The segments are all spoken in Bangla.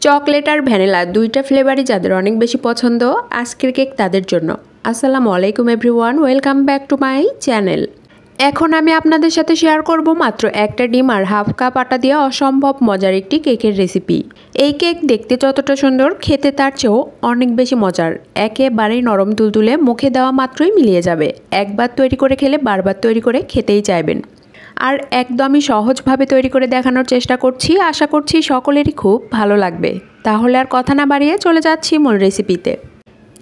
চকলেট আর ভ্যানিলা দুইটা ফ্লেভারই যাদের অনেক বেশি পছন্দ, আজকের কেক তাদের জন্য। আসসালামু আলাইকুম everyone, welcome back to my channel. এখন আমি আপনাদের সাথে শেয়ার করব মাত্র একটা ডিম আর হাফ কাপ আটা দিয়ে অসম্ভব মজার একটি কেকের রেসিপি। এই কেক দেখতে যতটা সুন্দর, খেতে তার চেয়েও অনেক বেশি মজার। একেবারেই নরম তুলতুলে, মুখে দেওয়া মাত্রই মিলিয়ে যাবে। একবার তৈরি করে খেলে বারবার তৈরি করে খেতেই চাইবেন। আর একদমই সহজভাবে তৈরি করে দেখানোর চেষ্টা করছি, আশা করছি সকলেরই খুব ভালো লাগবে। তাহলে আর কথা না বাড়িয়ে চলে যাচ্ছি মূল রেসিপিতে।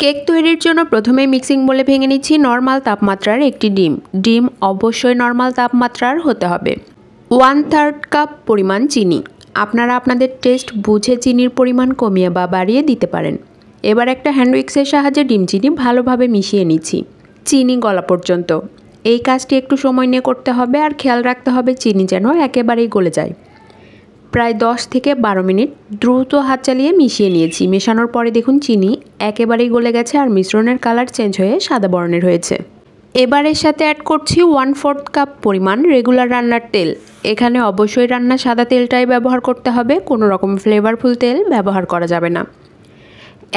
কেক তৈরির জন্য প্রথমে মিক্সিং বলে ভেঙে নিচ্ছি নর্মাল তাপমাত্রার একটি ডিম। ডিম অবশ্যই নর্মাল তাপমাত্রার হতে হবে। 1/3 কাপ পরিমাণ চিনি। আপনারা আপনাদের টেস্ট বুঝে চিনির পরিমাণ কমিয়ে বা বাড়িয়ে দিতে পারেন। এবার একটা হ্যান্ড উইক্সের সাহায্যে ডিম চিনি ভালোভাবে মিশিয়ে নিচ্ছি চিনি গলা পর্যন্ত। এই কাজটি একটু সময় নিয়ে করতে হবে, আর খেয়াল রাখতে হবে চিনি যেন একেবারেই গলে যায়। প্রায় 10 থেকে 12 মিনিট দ্রুত হাত চালিয়ে মিশিয়ে নিয়েছি। মেশানোর পরে দেখুন চিনি একেবারেই গলে গেছে আর মিশ্রণের কালার চেঞ্জ হয়ে সাদা বর্ণের হয়েছে। এবার এর সাথে অ্যাড করছি 1/4 কাপ পরিমাণ রেগুলার রান্নার তেল। এখানে অবশ্যই রান্নার সাদা তেলটাই ব্যবহার করতে হবে, কোনো রকম ফ্লেভারফুল তেল ব্যবহার করা যাবে না।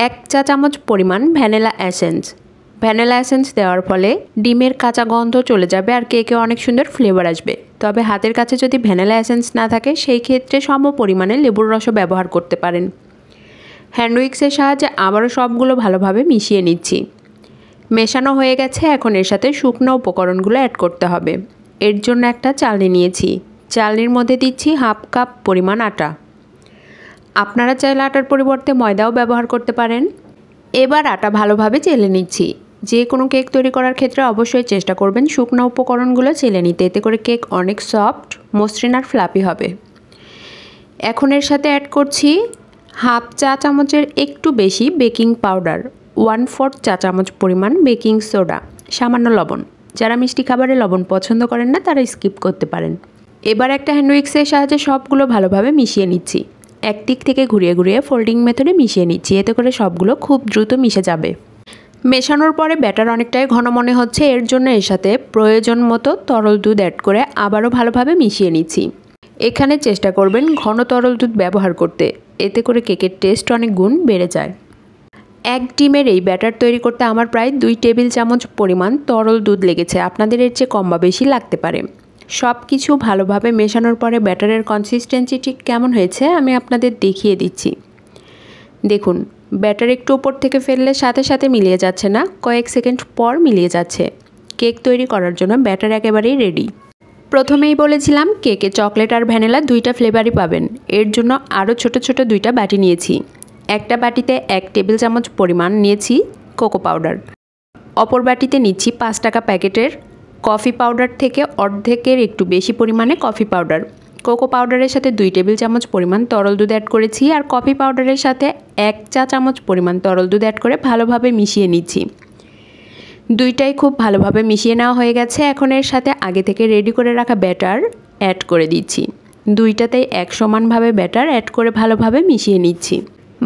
1 চা চামচ পরিমাণ ভ্যানিলা এসেন্স। ভ্যানিলা এসেন্স দেওয়ার ফলে ডিমের কাঁচা গন্ধ চলে যাবে আর কেকে অনেক সুন্দর ফ্লেভার আসবে। তবে হাতের কাছে যদি ভ্যানিলা এসেন্স না থাকে, সেই ক্ষেত্রে সম পরিমাণে লেবুর রসও ব্যবহার করতে পারেন। হ্যান্ড উইক্সের সাহায্যে আবারও সবগুলো ভালোভাবে মিশিয়ে নিচ্ছি। মেশানো হয়ে গেছে, এখন এর সাথে শুকনো উপকরণগুলো অ্যাড করতে হবে। এর জন্য একটা চালনি নিয়েছি। চালনির মধ্যে দিচ্ছি হাফ কাপ পরিমাণ আটা। আপনারা চাইলে আটার পরিবর্তে ময়দাও ব্যবহার করতে পারেন। এবার আটা ভালোভাবে চেলে নিচ্ছি। যে কোনো কেক তৈরি করার ক্ষেত্রে অবশ্যই চেষ্টা করবেন শুকনো উপকরণগুলো চেলে নিতে, এতে করে কেক অনেক সফট, মসৃণ আর ফ্লাপি হবে। এখন এর সাথে অ্যাড করছি হাফ চা চামচের একটু বেশি বেকিং পাউডার, 1/4 চা চামচ পরিমাণ বেকিং সোডা, সামান্য লবণ। যারা মিষ্টি খাবারে লবণ পছন্দ করেন না তারা স্কিপ করতে পারেন। এবার একটা হ্যান্ড উইক্সের সাহায্যে সবগুলো ভালোভাবে মিশিয়ে নিচ্ছি। একদিক থেকে ঘুরিয়ে ঘুরিয়ে ফোল্ডিং মেথডে মিশিয়ে নিচ্ছি, এতে করে সবগুলো খুব দ্রুত মিশে যাবে। মেশানোর পরে ব্যাটার অনেকটাই ঘন মনে হচ্ছে, এর জন্য এর সাথে প্রয়োজন মতো তরল দুধ অ্যাড করে আবারও ভালোভাবে মিশিয়ে নিচ্ছি। এখানে চেষ্টা করবেন ঘন তরল দুধ ব্যবহার করতে, এতে করে কেকের টেস্ট অনেক গুণ বেড়ে যায়। 1 ডিমের এই ব্যাটার তৈরি করতে আমার প্রায় 2 টেবিল চামচ পরিমাণ তরল দুধ লেগেছে। আপনাদের এর চেয়ে কম বা বেশি লাগতে পারে। সব কিছু ভালোভাবে মেশানোর পরে ব্যাটারের কনসিস্টেন্সি ঠিক কেমন হয়েছে আমি আপনাদের দেখিয়ে দিচ্ছি। দেখুন, ব্যাটার একটু উপর থেকে ফেললে সাথে সাথে মিলিয়ে যাচ্ছে না, কয়েক সেকেন্ড পর মিলিয়ে যাচ্ছে। কেক তৈরি করার জন্য ব্যাটার একেবারেই রেডি। প্রথমেই বলেছিলাম কেকে চকলেট আর ভ্যানিলা দুইটা ফ্লেভারই পাবেন। এর জন্য আরও ছোট ছোট দুইটা বাটি নিয়েছি। একটা বাটিতে 1 টেবিল চামচ পরিমাণ নিয়েছি কোকো পাউডার। অপর বাটিতে নিচ্ছি 5 টাকা প্যাকেটের কফি পাউডার থেকে অর্ধেকের একটু বেশি পরিমাণে কফি পাউডার। কোকো পাউডারের সাথে 2 টেবিল চামচ পরিমাণ তরল দুধ অ্যাড করেছি, আর কফি পাউডারের সাথে 1 চা চামচ পরিমাণ তরল দুধ অ্যাড করে ভালোভাবে মিশিয়ে নিচ্ছি। দুইটাই খুব ভালোভাবে মিশিয়ে নেওয়া হয়ে গেছে। এখন এর সাথে আগে থেকে রেডি করে রাখা ব্যাটার অ্যাড করে দিচ্ছি। দুইটাতেই এক সমানভাবে ব্যাটার অ্যাড করে ভালোভাবে মিশিয়ে নিচ্ছি।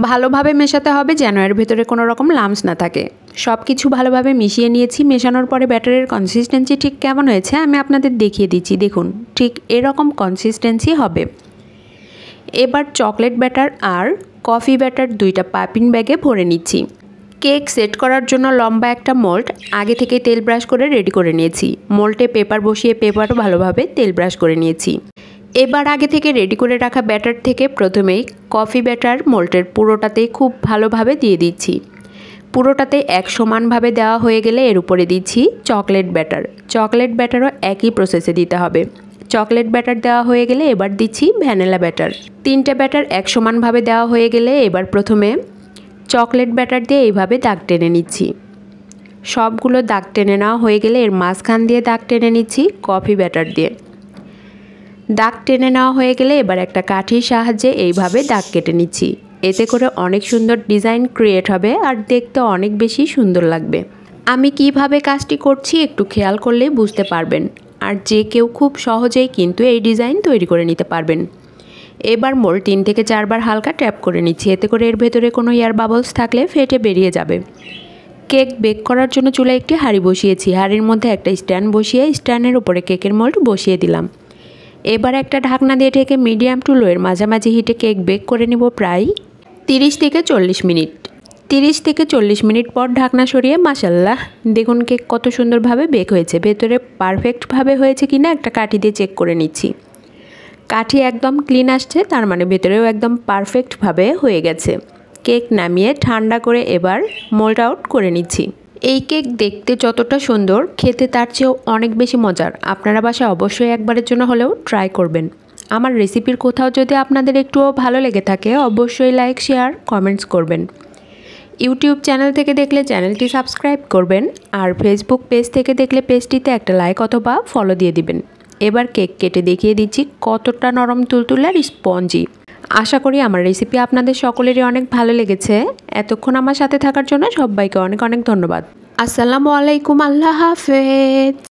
ভালোভাবে মেশাতে হবে যেন এর ভেতরে কোনো রকম লাম্পস না থাকে। সব কিছু ভালোভাবে মিশিয়ে নিয়েছি। মেশানোর পরে ব্যাটারের কনসিস্টেন্সি ঠিক কেমন হয়েছে আমি আপনাদের দেখিয়ে দিচ্ছি। দেখুন, ঠিক এরকম কনসিস্টেন্সি হবে। এবার চকলেট ব্যাটার আর কফি ব্যাটার দুইটা পাইপিং ব্যাগে ভরে নিচ্ছি। কেক সেট করার জন্য লম্বা একটা মোল্ড আগে থেকে তেল ব্রাশ করে রেডি করে নিয়েছি। মোল্ডে পেপার বসিয়ে পেপারও ভালোভাবে তেল ব্রাশ করে নিয়েছি। এবার আগে থেকে রেডি করে রাখা ব্যাটার থেকে প্রথমেই কফি ব্যাটার মোল্ডের পুরোটাতেই খুব ভালোভাবে দিয়ে দিচ্ছি। পুরোটাতে এক সমানভাবে দেওয়া হয়ে গেলে এর উপরে দিচ্ছি চকলেট ব্যাটার। চকলেট ব্যাটারও একই প্রসেসে দিতে হবে। চকলেট ব্যাটার দেওয়া হয়ে গেলে এবার দিচ্ছি ভ্যানিলা ব্যাটার। 3টে ব্যাটার এক সমানভাবে দেওয়া হয়ে গেলে এবার প্রথমে চকলেট ব্যাটার দিয়ে এইভাবে দাগ টেনে নিচ্ছি। সবগুলো দাগ টেনে নেওয়া হয়ে গেলে এর মাঝখান দিয়ে দাগ টেনে নিচ্ছি কফি ব্যাটার দিয়ে। দাগ টেনে নেওয়া হয়ে গেলে এবার একটা কাঠির সাহায্যে এইভাবে দাগ কেটে নিচ্ছি। এতে করে অনেক সুন্দর ডিজাইন ক্রিয়েট হবে আর দেখতে অনেক বেশি সুন্দর লাগবে। আমি কিভাবে কাজটি করছি একটু খেয়াল করলেই বুঝতে পারবেন। আর যে কেউ খুব সহজেই কিন্তু এই ডিজাইন তৈরি করে নিতে পারবেন। এবার মোল্ড 3 থেকে 4 বার হালকা ট্যাপ করে নিচ্ছি, এতে করে এর ভেতরে কোনো এয়ার বাবলস থাকলে ফেটে বেরিয়ে যাবে। কেক বেক করার জন্য চুলায় একটি হাঁড়ি বসিয়েছি। হাঁড়ির মধ্যে একটা স্ট্যান্ড বসিয়ে স্ট্যান্ডের উপরে কেকের মোল্ড বসিয়ে দিলাম। এবার একটা ঢাকনা দিয়ে ঢেকে মিডিয়াম টু লোয়ের মাঝামাঝি হিটে কেক বেক করে নিব প্রায় 30 থেকে 40 মিনিট। 30 থেকে 40 মিনিট পর ঢাকনা সরিয়ে মাশাল্লাহ দেখুন কেক কত সুন্দরভাবে বেক হয়েছে। ভেতরে পারফেক্টভাবে হয়েছে কিনা একটা কাঠি দিয়ে চেক করে নিচ্ছি। কাঠি একদম ক্লিন আসছে, তার মানে ভেতরেও একদম পারফেক্টভাবে হয়ে গেছে। কেক নামিয়ে ঠান্ডা করে এবার মোল্ড আউট করে নিচ্ছি। এই কেক দেখতে যতটা সুন্দর, খেতে তার চেয়েও অনেক বেশি মজার। আপনারা বাসায় অবশ্যই একবারের জন্য হলেও ট্রাই করবেন। আমার রেসিপির কোথাও যদি আপনাদের একটুও ভালো লেগে থাকে অবশ্যই লাইক, শেয়ার, কমেন্টস করবেন। ইউটিউব চ্যানেল থেকে দেখলে চ্যানেলটি সাবস্ক্রাইব করবেন, আর ফেসবুক পেজ থেকে দেখলে পেজটিতে একটা লাইক অথবা ফলো দিয়ে দিবেন। এবার কেক কেটে দেখিয়ে দিচ্ছি কতটা নরম তুলতুলে আর স্পঞ্জি। আশা করি আমার রেসিপি আপনাদের সকলেরই অনেক ভালো লেগেছে। এতক্ষণ আমার সাথে থাকার জন্য সবাইকে অনেক অনেক ধন্যবাদ। আসসালামু আলাইকুম, আল্লাহ হাফেজ।